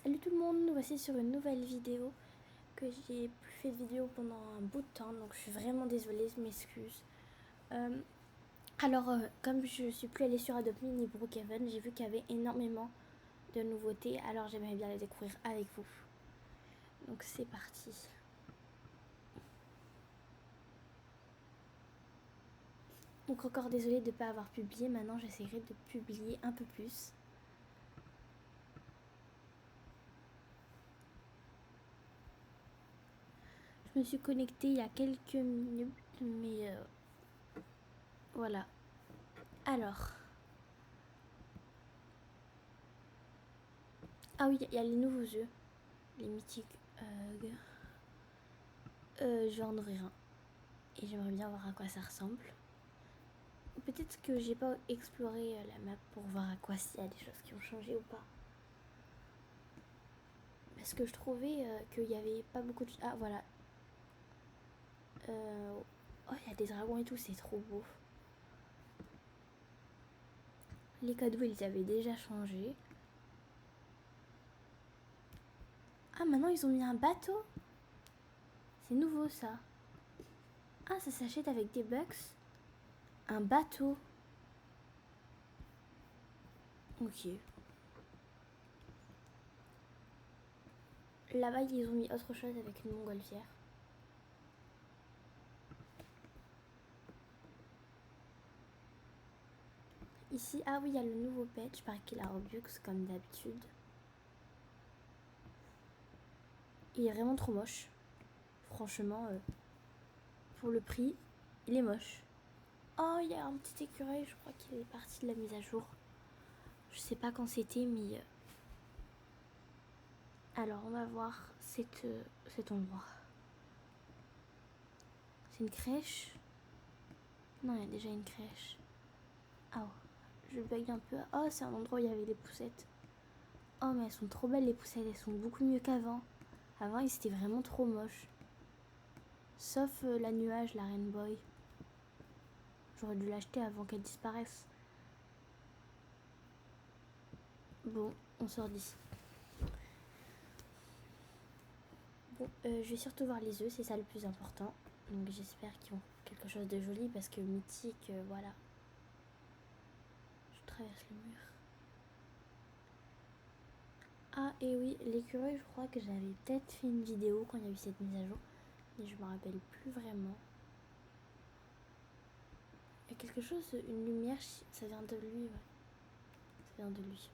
Salut tout le monde, nous voici sur une nouvelle vidéo que j'ai plus fait de vidéo pendant un bout de temps, donc je suis vraiment désolée, je m'excuse. Comme je suis plus allée sur Adopt Me ni Brookhaven, j'ai vu qu'il y avait énormément de nouveautés, alors j'aimerais bien les découvrir avec vous. Donc c'est parti. Donc encore désolée de ne pas avoir publié, maintenant j'essaierai de publier un peu plus. Je me suis connectée il y a quelques minutes, mais voilà. Alors, ah oui, il y a les nouveaux œufs, les mythiques. Je vais en ouvrir un. Et j'aimerais bien voir à quoi ça ressemble. Peut-être que j'ai pas exploré la map pour voir à quoi s'il y a des choses qui ont changé ou pas. Parce que je trouvais qu'il y avait pas beaucoup de... Ah voilà. Oh, il y a des dragons et tout, c'est trop beau. Les cadeaux, ils avaient déjà changé. Ah, maintenant ils ont mis un bateau. C'est nouveau ça. Ah, ça s'achète avec des bucks. Un bateau. Ok. Là-bas, ils ont mis autre chose avec une montgolfière. Ici, ah oui, il y a le nouveau pet. Je parie qu'il a Robux comme d'habitude. Il est vraiment trop moche. Franchement, pour le prix, il est moche. Oh, il y a un petit écureuil, je crois qu'il est parti de la mise à jour. Je sais pas quand c'était, mais... Alors, on va voir cet endroit. C'est une crèche? Non, il y a déjà une crèche. Ah, oh, je bug un peu. Oh, c'est un endroit où il y avait des poussettes. Oh, mais elles sont trop belles, les poussettes. Elles sont beaucoup mieux qu'avant. Avant, ils étaient vraiment trop moches. Sauf la nuage, la Rainbow. J'aurais dû l'acheter avant qu'elle disparaisse. Bon, on sort d'ici. Bon, je vais surtout voir les œufs, c'est ça le plus important. Donc j'espère qu'ils ont quelque chose de joli parce que mythique, voilà. Je traverse le mur. Ah, et oui, l'écureuil, je crois que j'avais peut-être fait une vidéo quand il y a eu cette mise à jour. Mais je me rappelle plus vraiment. Il y a quelque chose, une lumière, ça vient de lui, ouais. Ça vient de lui.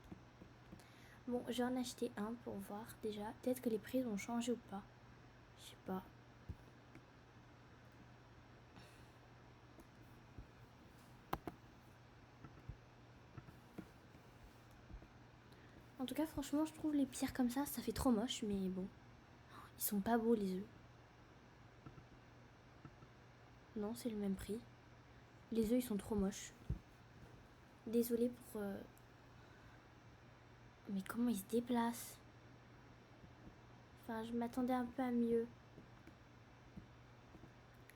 Bon, je vais en acheter un pour voir déjà. Peut-être que les prix ont changé ou pas. Je sais pas. En tout cas, franchement, je trouve les pierres comme ça fait trop moche, mais bon. Ils sont pas beaux les œufs. Non, c'est le même prix. Les œufs, ils sont trop moches. Désolée pour... Mais comment ils se déplacent? Enfin, je m'attendais un peu à mieux.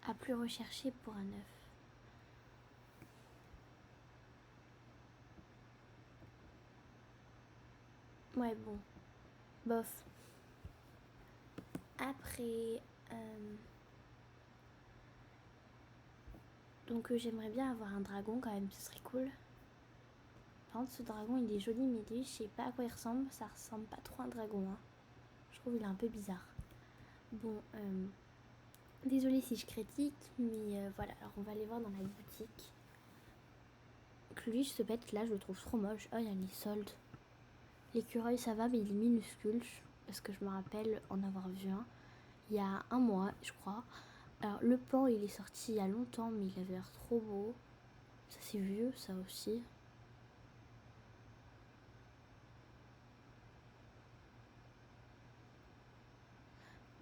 À plus rechercher pour un œuf. Ouais, bon. Bof. Après... Donc j'aimerais bien avoir un dragon quand même, ce serait cool. Par contre, ce dragon, il est joli, mais lui, je sais pas à quoi il ressemble. Ça ressemble pas trop à un dragon, hein. Je trouve qu'il est un peu bizarre. Bon, désolée si je critique, mais voilà. Alors, on va aller voir dans la boutique. Donc lui, ce pet là, je le trouve trop moche. Oh, il y a les soldes. L'écureuil, ça va, mais il est minuscule. Parce que je me rappelle en avoir vu un il y a un mois, je crois. Alors, le pan, il est sorti il y a longtemps, mais il avait l'air trop beau. Ça, c'est vieux, ça aussi.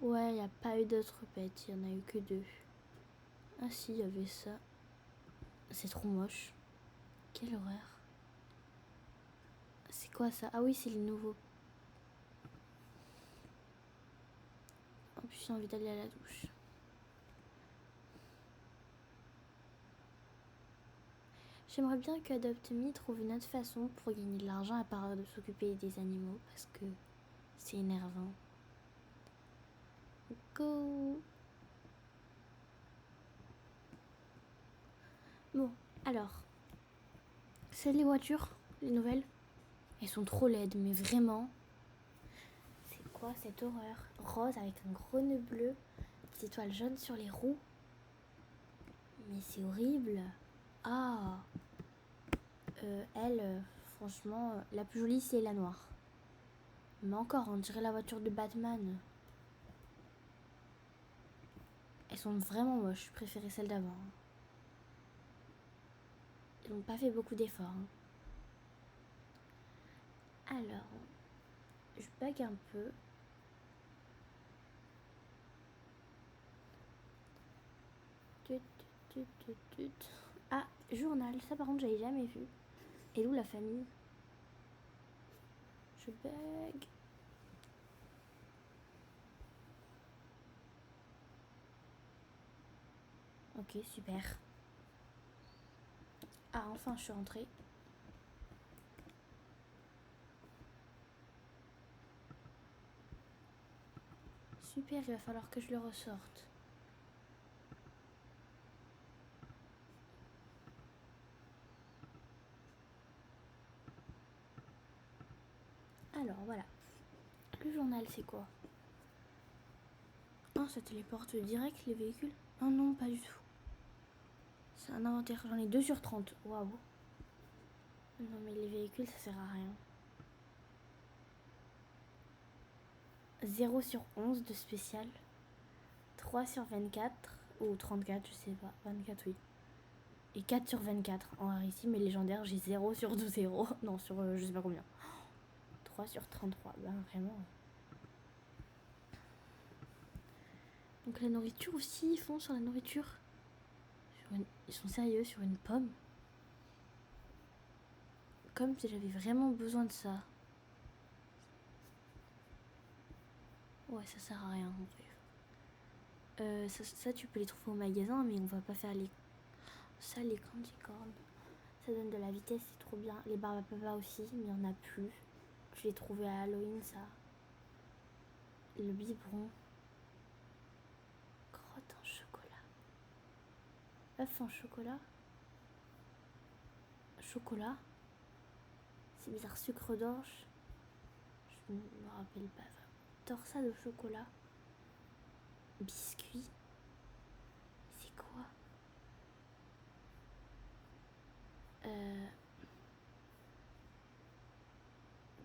Ouais, il n'y a pas eu d'autres pets, il n'y en a eu que deux. Ah si, il y avait ça. C'est trop moche. Quelle horreur. C'est quoi ça? Ah oui, c'est le nouveau. En plus, j'ai envie d'aller à la douche. J'aimerais bien qu'Adopt Me trouve une autre façon pour gagner de l'argent à part de s'occuper des animaux parce que C'est énervant. Go. Bon, alors. C'est les voitures, les nouvelles. Elles sont trop laides, mais vraiment. C'est quoi cette horreur? Rose avec un gros nœud bleu, des étoiles jaunes sur les roues. Mais c'est horrible. Ah. Elle, franchement, la plus jolie c'est la noire. Mais encore, on dirait la voiture de Batman. Elles sont vraiment moches, je préférais celle d'avant. Ils n'ont pas fait beaucoup d'efforts. Alors, je bug un peu. Ah, journal, ça par contre j'avais jamais vu. Et où la famille? Je bug. Ok, super. Ah, enfin je suis rentrée. Super, il va falloir que je le ressorte. Alors voilà. Le journal c'est quoi? Oh, ça téléporte direct les véhicules? Oh non, pas du tout. C'est un inventaire, j'en ai 2 sur 30. Waouh. Non mais les véhicules ça sert à rien. 0 sur 11 de spécial. 3 sur 24. Ou 34, je sais pas. 24 oui. Et 4 sur 24 en rarissime et légendaire, j'ai 0 sur 12 0. Non, sur je sais pas combien. 3 sur 33, ben vraiment. Donc la nourriture aussi, ils font sur la nourriture. Ils sont sérieux sur une pomme. Comme si j'avais vraiment besoin de ça. Ouais, ça sert à rien en vrai. Ça tu peux les trouver au magasin, mais on va pas faire les... Ça, les candy corn. Ça donne de la vitesse, c'est trop bien. Les barbes à papa aussi, mais il n'y en a plus. Je l'ai trouvé à Halloween, ça. Le biberon. Crotte en chocolat. Œuf en chocolat. Chocolat. C'est bizarre, sucre d'orge. Je ne me rappelle pas. Torsade au chocolat. Biscuit. C'est quoi?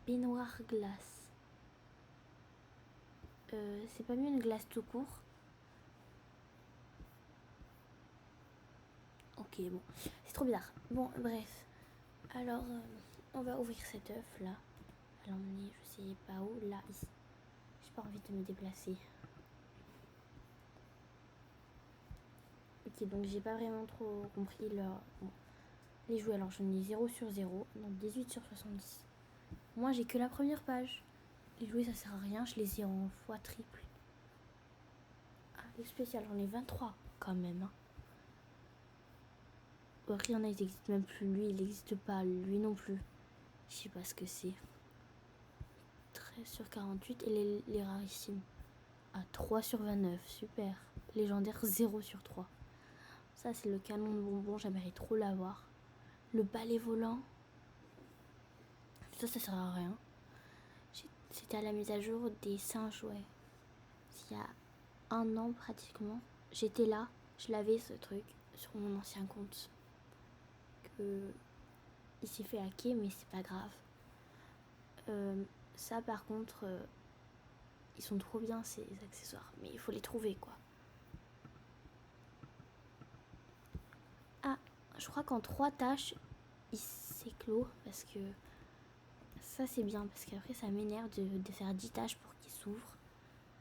Baignoire glace. C'est pas mieux une glace tout court? Ok, bon. C'est trop bizarre. Bon, bref. Alors, on va ouvrir cet œuf là. On va l'emmener, je sais pas où. Là, ici. J'ai pas envie de me déplacer. Ok, donc j'ai pas vraiment trop compris leur... Bon. Les jouets, alors j'en ai 0 sur 0. Donc 18 sur 70. Moi, j'ai que la première page. Les jouets, ça sert à rien. Je les ai en fois triple. Ah, les spéciales, j'en ai 23 quand même. Hein. Après, il y en a, ils n'existent même plus. Lui, il n'existe pas. Lui non plus. Je sais pas ce que c'est. 13 sur 48. Et les rarissimes. Ah, 3 sur 29. Super. Légendaire, 0 sur 3. Ça, c'est le canon de bonbons. J'aimerais trop l'avoir. Le balai volant. Ça sert à rien. C'était à la mise à jour des singes, ouais. Il y a 1 an pratiquement. J'étais là. Je l'avais ce truc sur mon ancien compte. Il s'est fait hacker, mais c'est pas grave. Ça, par contre, ils sont trop bien ces accessoires. Mais il faut les trouver, quoi. Ah, je crois qu'en 3 tâches, il s'éclot. Parce que ça, c'est bien. Parce qu'après, ça m'énerve de faire 10 tâches pour qu'il s'ouvre.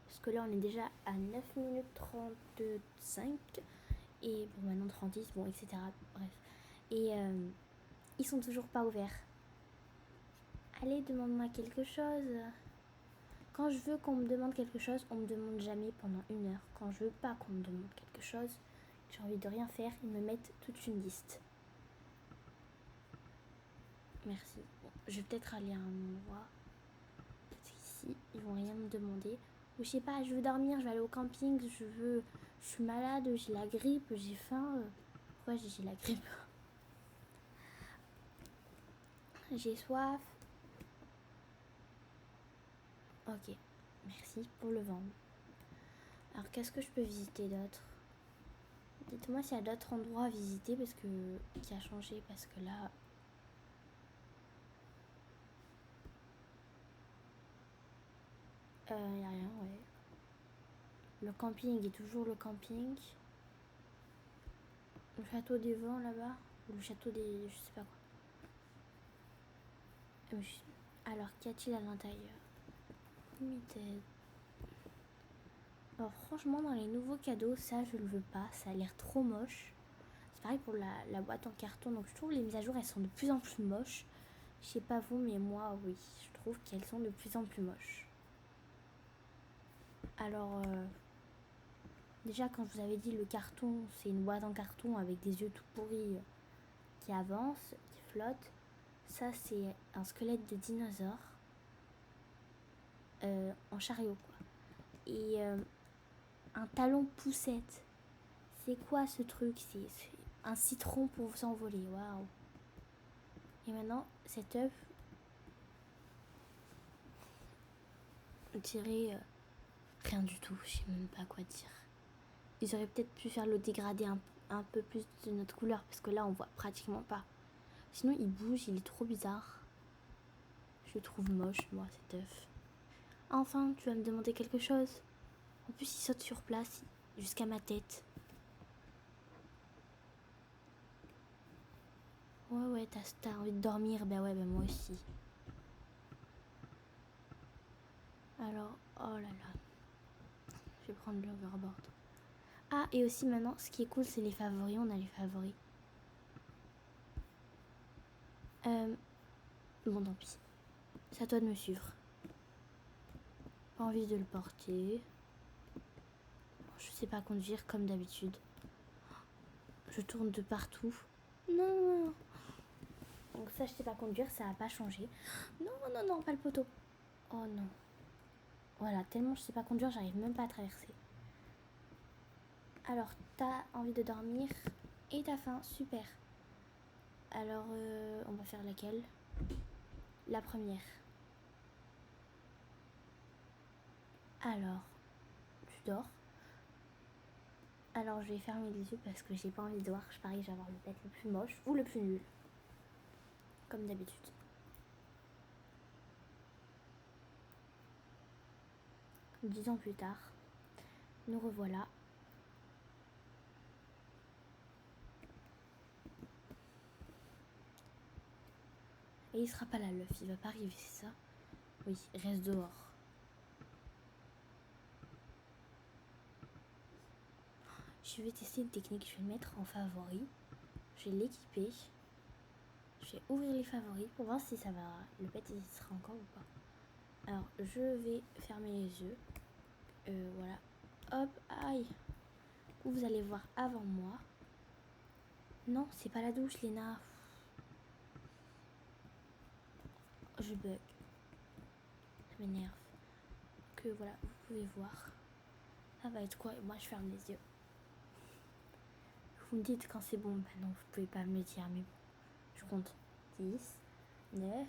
Parce que là, on est déjà à 9 minutes 35. Et bon, maintenant 36, bon, etc. Bref. Et ils sont toujours pas ouverts. Allez, demande-moi quelque chose. Quand je veux qu'on me demande quelque chose, on me demande jamais pendant 1 heure. Quand je veux pas qu'on me demande quelque chose, j'ai envie de rien faire, ils me mettent toute une liste. Merci. Bon, je vais peut-être aller à un endroit. C'est ici, il vont rien me demander. Ou je sais pas, je veux dormir, je vais aller au camping, je suis malade, j'ai la grippe, j'ai faim. Pourquoi j'ai la grippe? J'ai soif. Ok, merci pour le vent. Alors qu'est-ce que je peux visiter d'autre? Dites-moi s'il y a d'autres endroits à visiter parce que qui a changé, parce que là. Y a rien, ouais. Le camping est toujours le camping. Le château des vents là-bas. Ou le château des. Je sais pas quoi. Alors qu'y a-t-il à l'intérieur? Limited. Alors franchement dans les nouveaux cadeaux, ça je le veux pas. Ça a l'air trop moche. C'est pareil pour la boîte en carton. Donc je trouve les mises à jour elles sont de plus en plus moches. Je sais pas vous mais moi oui. Je trouve qu'elles sont de plus en plus moches. Alors déjà quand je vous avais dit le carton, c'est une boîte en carton avec des yeux tout pourris qui avancent, qui flottent. Ça c'est un squelette de dinosaure en chariot quoi. Et un talon poussette. C'est quoi ce truc? C'est un citron pour s'envoler. Waouh. Et maintenant cet œuf, on dirait rien du tout. Je sais même pas quoi dire. Ils auraient peut-être pu faire le dégradé un peu plus de notre couleur parce que là on voit pratiquement pas. Sinon il bouge, il est trop bizarre. Je le trouve moche moi cet œuf. Enfin tu vas me demander quelque chose. En plus il saute sur place jusqu'à ma tête. Ouais t'as envie de dormir. Ben ouais moi aussi. Alors oh là là. Je vais prendre l'overboard. Ah et aussi maintenant ce qui est cool c'est les favoris. On a les favoris. Bon tant pis. C'est à toi de me suivre. Pas envie de le porter. Je sais pas conduire comme d'habitude. Je tourne de partout. Non. Donc ça je sais pas conduire, ça a pas changé. Non, pas le poteau. Oh non. Voilà, tellement je sais pas conduire, j'arrive même pas à traverser. Alors t'as envie de dormir et t'as faim, super. Alors on va faire laquelle? La première. Alors, tu dors. Alors je vais fermer les yeux parce que j'ai pas envie de voir. Je parie que je vais avoir le pet le plus moche ou le plus nul. Comme d'habitude. Dix ans plus tard, nous revoilà. Et il sera pas là l'œuf, il va pas arriver, c'est ça? Oui, reste dehors. Je vais tester une technique, je vais le mettre en favori. Je vais l'équiper. Je vais ouvrir les favoris pour voir si ça va. Le pet il sera encore ou pas. Alors je vais fermer les yeux. Voilà. Hop, aïe. Vous allez voir avant moi. Non, c'est pas la douche, Léna. Je bug. Ça m'énerve. Que voilà, vous pouvez voir. Ça va être quoi? Moi je ferme les yeux. Vous me dites quand c'est bon. Bah non, vous pouvez pas me le dire, mais bon. Je compte 10, 9,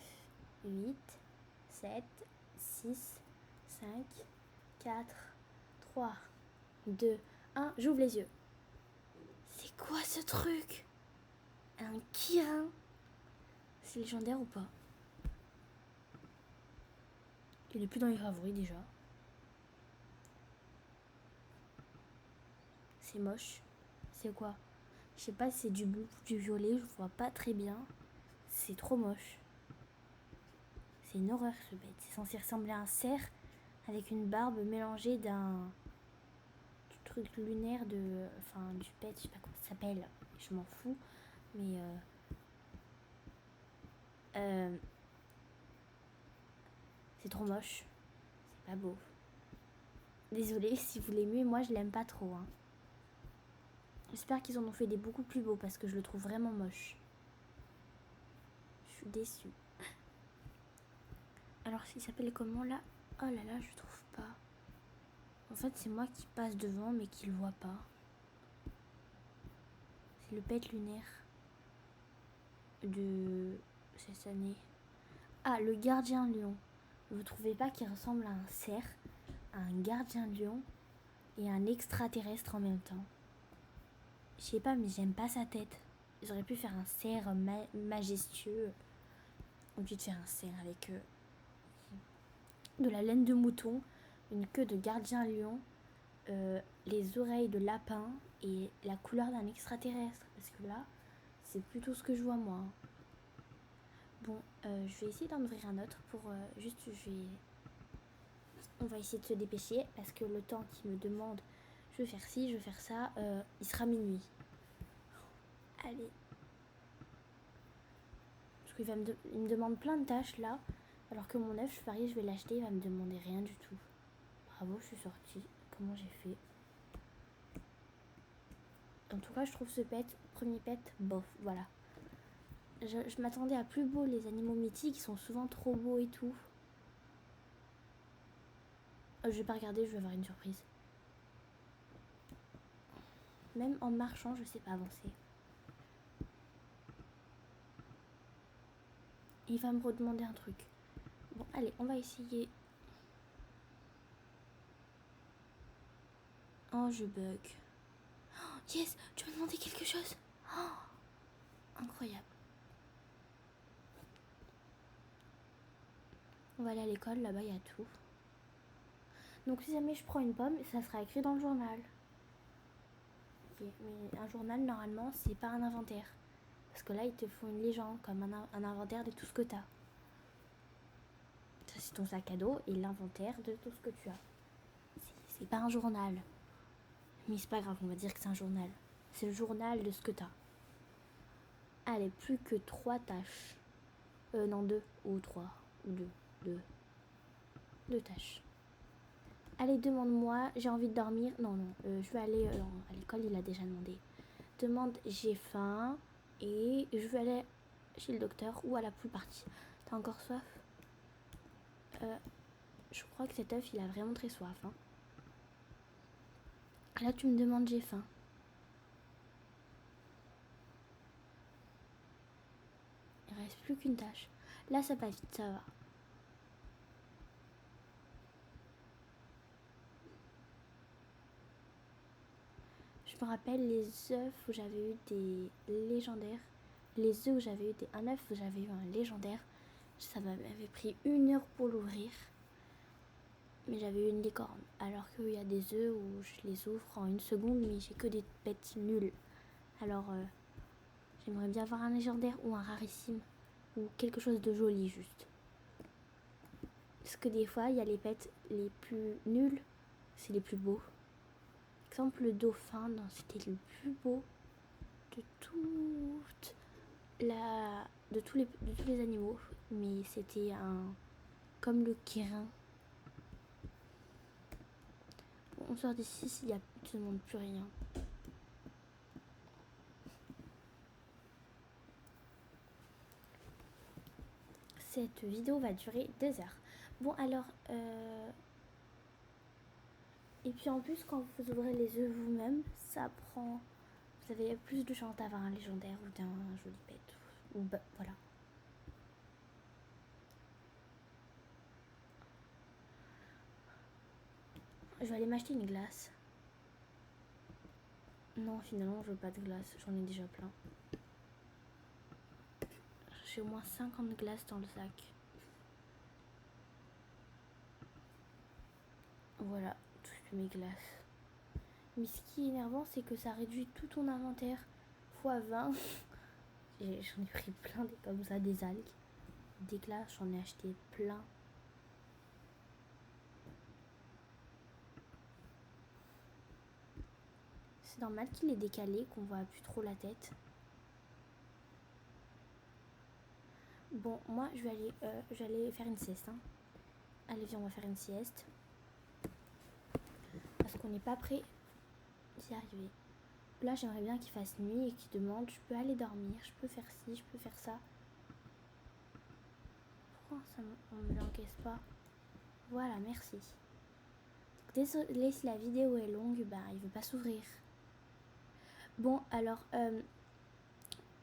8, 7, 6, 5, 4, 3, 2, 1. J'ouvre les yeux. C'est quoi ce truc? Un Kirin? C'est légendaire ou pas? Il est plus dans les favoris déjà. C'est moche. C'est quoi? Je sais pas si c'est du bleu ou du violet, je vois pas très bien. C'est trop moche. C'est une horreur ce bête. C'est censé ressembler à un cerf avec une barbe mélangée du truc lunaire de. Enfin, du bête, je sais pas comment ça s'appelle. Je m'en fous. Mais. C'est trop moche. C'est pas beau. Désolée si vous l'aimez, moi je l'aime pas trop. Hein. J'espère qu'ils en ont fait des beaucoup plus beaux parce que je le trouve vraiment moche. Je suis déçue. Alors, il s'appelle comment là? Oh là là, je trouve pas. En fait, c'est moi qui passe devant mais qui le voit pas. C'est le pet lunaire de cette année. Ah, le gardien lion. Vous trouvez pas qu'il ressemble à un cerf, à un gardien lion et à un extraterrestre en même temps? Je sais pas, mais j'aime pas sa tête. J'aurais pu faire un cerf majestueux au lieu de faire un cerf avec de la laine de mouton, une queue de gardien lion, les oreilles de lapin et la couleur d'un extraterrestre. Parce que là, c'est plutôt ce que je vois moi. Bon, je vais essayer d'en ouvrir un autre pour on va essayer de se dépêcher parce que le temps qu'il me demande, je veux faire ci, je veux faire ça, il sera minuit. Allez. Parce qu'il il me demande plein de tâches là, alors que mon œuf, je parie, je vais l'acheter, il va me demander rien du tout. Bravo, je suis sortie. Comment j'ai fait? En tout cas, je trouve ce premier pet, bof, voilà. Je m'attendais à plus beau, les animaux mythiques, ils sont souvent trop beaux et tout. Je vais pas regarder, je vais avoir une surprise. Même en marchant, je sais pas avancer. Il va me redemander un truc. Bon, allez, on va essayer. Oh, je bug. Oh, yes, tu m'as demandé quelque chose. Oh, incroyable. On va aller à l'école, là-bas, il y a tout. Donc, si jamais je prends une pomme, ça sera écrit dans le journal. Okay, mais un journal, normalement, c'est pas un inventaire. Parce que là, ils te font une légende, comme un inventaire de tout ce que t'as. Ça, c'est ton sac à dos et l'inventaire de tout ce que tu as. C'est pas un journal. Mais c'est pas grave, on va dire que c'est un journal. C'est le journal de ce que t'as. Allez, plus que 3 tâches. Non, 2 ou 3 ou 2. 2 tâches. Allez, demande-moi, j'ai envie de dormir. Non, je vais aller à l'école, il a déjà demandé. Demande, j'ai faim et je veux aller chez le docteur ou à la pool party. T'as encore soif? Je crois que cet œuf, il a vraiment très soif. Hein. Là, tu me demandes, j'ai faim. Il reste plus qu'une tâche. Là, ça va vite, ça va. Je me rappelle les œufs où j'avais eu des légendaires. Les œufs où j'avais eu un œuf où j'avais eu un légendaire. Ça m'avait pris 1 heure pour l'ouvrir. Mais j'avais eu une licorne. Alors qu'il y a des œufs où je les ouvre en 1 seconde, mais j'ai que des pets nuls. Alors, j'aimerais bien avoir un légendaire ou un rarissime. Ou quelque chose de joli, juste. Parce que des fois, il y a les pets les plus nuls, c'est les plus beaux. Par exemple, le dauphin, c'était le plus beau de tous les animaux. Mais c'était comme le kirin. Bon, on sort d'ici s'il y a tout le monde plus rien. Cette vidéo va durer 2 heures. Bon alors, et puis en plus quand vous ouvrez les œufs vous-même, ça prend, vous avez plus de chance d'avoir un légendaire ou d'un joli pet. Ou voilà. Je vais aller m'acheter une glace. Non, finalement, je veux pas de glace, j'en ai déjà plein. J'ai au moins 50 glaces dans le sac. Voilà, toutes mes glaces. Mais ce qui est énervant, c'est que ça réduit tout ton inventaire fois 20. J'en ai pris plein comme ça, des algues. Des glaces, j'en ai acheté plein. C'est normal qu'il est décalé, qu'on voit plus trop la tête. Bon, moi, je vais aller faire une sieste. Hein. Allez, viens, on va faire une sieste. Parce qu'on n'est pas prêt d'y arriver. Là, j'aimerais bien qu'il fasse nuit et qu'il demande, je peux aller dormir, je peux faire ci, je peux faire ça. Pourquoi on me l'encaisse pas? Voilà, merci. Désolé si la vidéo est longue, bah il veut pas s'ouvrir. Bon, alors,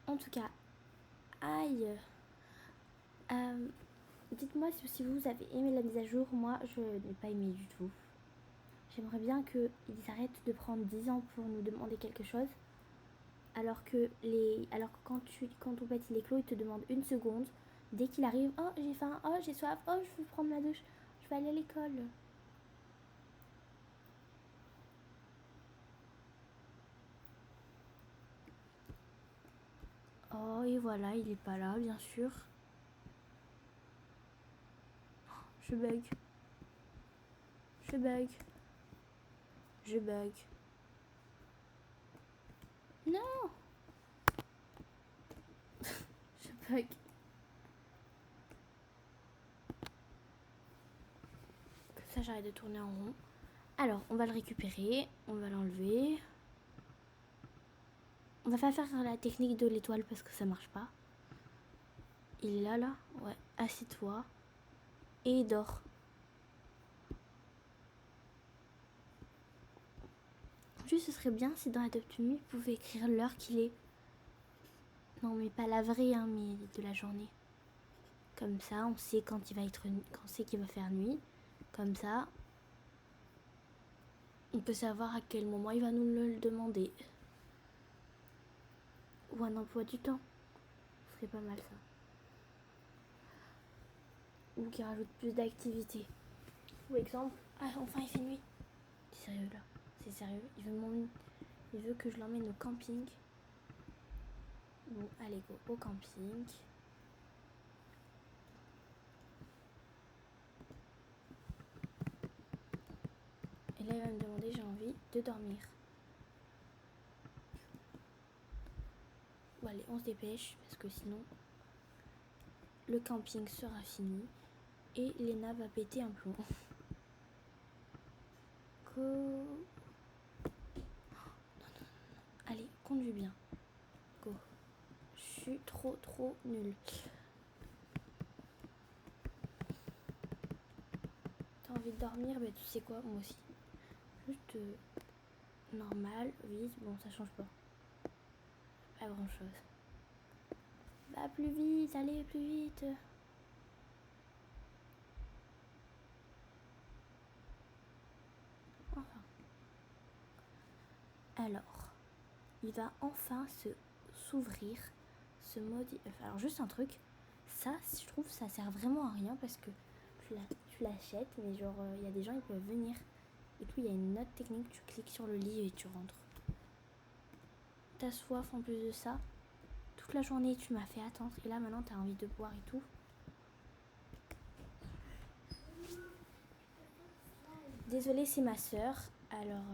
en tout cas, aïe. Dites-moi si vous avez aimé la mise à jour. Moi, je n'ai pas aimé du tout. J'aimerais bien qu'ils arrêtent de prendre 10 ans pour nous demander quelque chose. Alors que quand ton pet il est clos, il te demande une seconde. Dès qu'il arrive, oh j'ai faim, oh j'ai soif, oh je veux prendre ma douche, je vais aller à l'école. Oh et voilà, il est pas là bien sûr. Je bug. Je bug. Je bug. Non. Je bug. Comme ça j'arrête de tourner en rond. Alors on va le récupérer, on va l'enlever. On va pas faire la technique de l'étoile parce que ça marche pas. Il est là. Ouais, assieds-toi. Et il dort. Juste ce serait bien si dans la top nuit, vous pouvez écrire l'heure qu'il est. Non mais pas la vraie hein, mais de la journée. Comme ça, on sait quand il va être quand on sait qu'il va faire nuit. Comme ça, on peut savoir à quel moment il va nous le demander. Ou un emploi du temps. Ce serait pas mal ça. Ou qui rajoute plus d'activités. Ou exemple, ah enfin il fait nuit. C'est sérieux là. C'est sérieux. Il veut que je l'emmène au camping. Bon, allez go au camping. Et là il va me demander j'ai envie de dormir. Bon allez on se dépêche parce que sinon le camping sera fini et Léna va péter un plomb. Go. Non. Allez, conduis bien. Go. Je suis trop nulle. T'as envie de dormir? Bah tu sais quoi, moi aussi. Juste normal, vite, bon ça change pas. Pas grand chose. Va plus vite, allez plus vite. Enfin. Alors, il va enfin s'ouvrir, se modifier. Alors juste un truc, ça je trouve ça sert vraiment à rien parce que tu l'achètes mais genre il y a des gens ils peuvent venir et tout, il y a une autre technique, tu cliques sur le lit et tu rentres. T'as soif en plus de ça, toute la journée tu m'as fait attendre et là maintenant t'as envie de boire et tout. Désolée c'est ma soeur, alors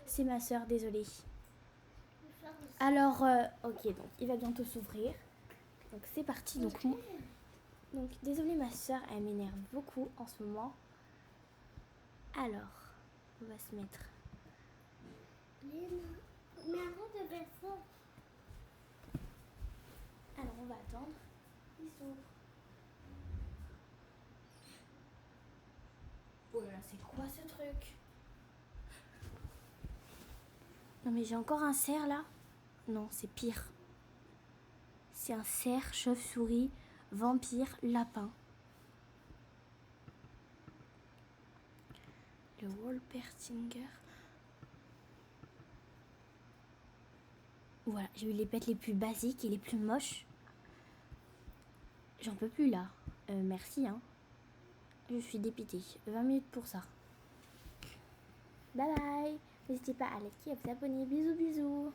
c'est ma soeur, désolée. Alors ok donc il va bientôt s'ouvrir, donc c'est parti. Donc désolée ma soeur, elle m'énerve beaucoup en ce moment. Alors on va se mettre. Mais arrête de faire ça. Alors on va attendre. Il s'ouvre. Oh là là, c'est quoi ce truc? Non mais j'ai encore un cerf là. Non, c'est pire. C'est un cerf, chauve-souris, vampire, lapin. Le Wolpertinger. Voilà, j'ai eu les pets les plus basiques et les plus moches. J'en peux plus là. Merci hein. Je suis dépitée. 20 minutes pour ça. Bye bye. N'hésitez pas à liker et à vous abonner. Bisous bisous.